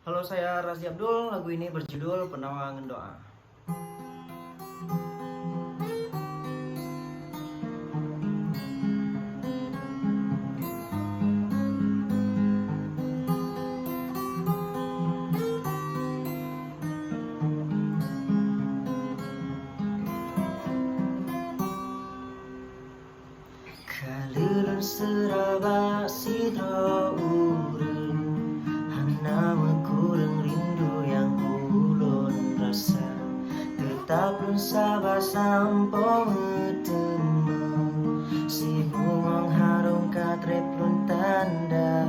Halo, saya Rasdi Abdul. Lagu ini berjudul Penawangan Doa. Kalulun seraba sidro urang hana kurang rindu yang ulun rasa, tetap lun sabar sampo temu si bungong harum katrep lun tanda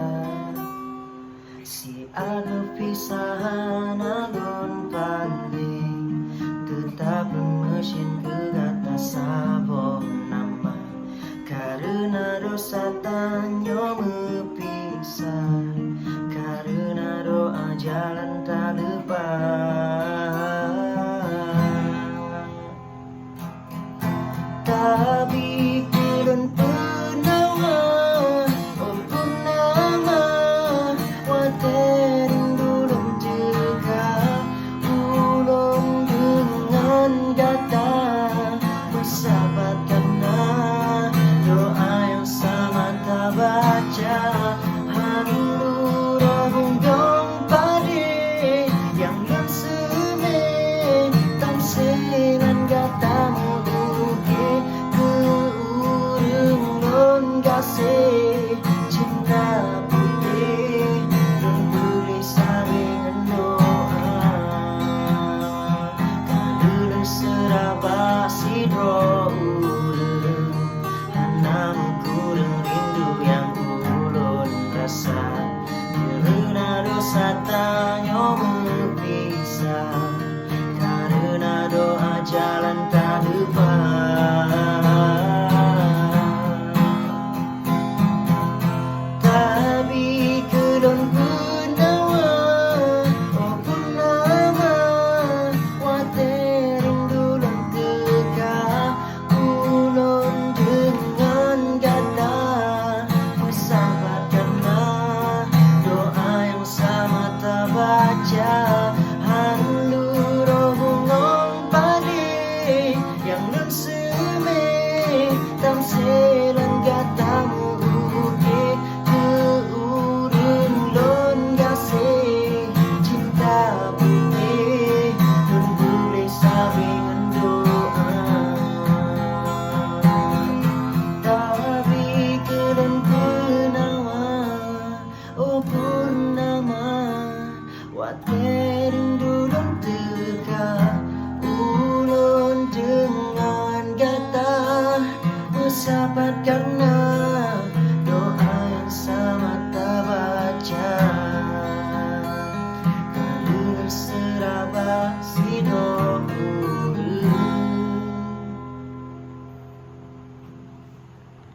si adu pisahan alun paling, tetap lun mesin kegata sabon nama karena dosa tanyo mepisah, karena doa jalan tak lepas. Tapi kulun penawa, oh purnama, waterin dulun jaga, ulun dengan kata bersahabat karena doa yang sama tak baca. Hanurung dong pade yang semen tam selan gatamu duke keurung non gase cinta putih non boleh saling doa kalulun seraba sidro ulun hanam kurang rindu yang ulun rasa, karena dosa tanyo mepisah, karena doa jalan tak lepas. Tapi kelon penawa, oh purnama, waterin dulun teka, ulun dengan kata bersahabat karena doa yang sama tak baca. Handu rohong pade yang non seme tam selan gatamu uke keurun lon gase cinta putih non boleh sabingan doa. Tapi kelon penawa, oh purnama, waterin dulun teka, ulun dengan kata bersahabat karena doa yang sama tak baca. Kalulun seraba sidro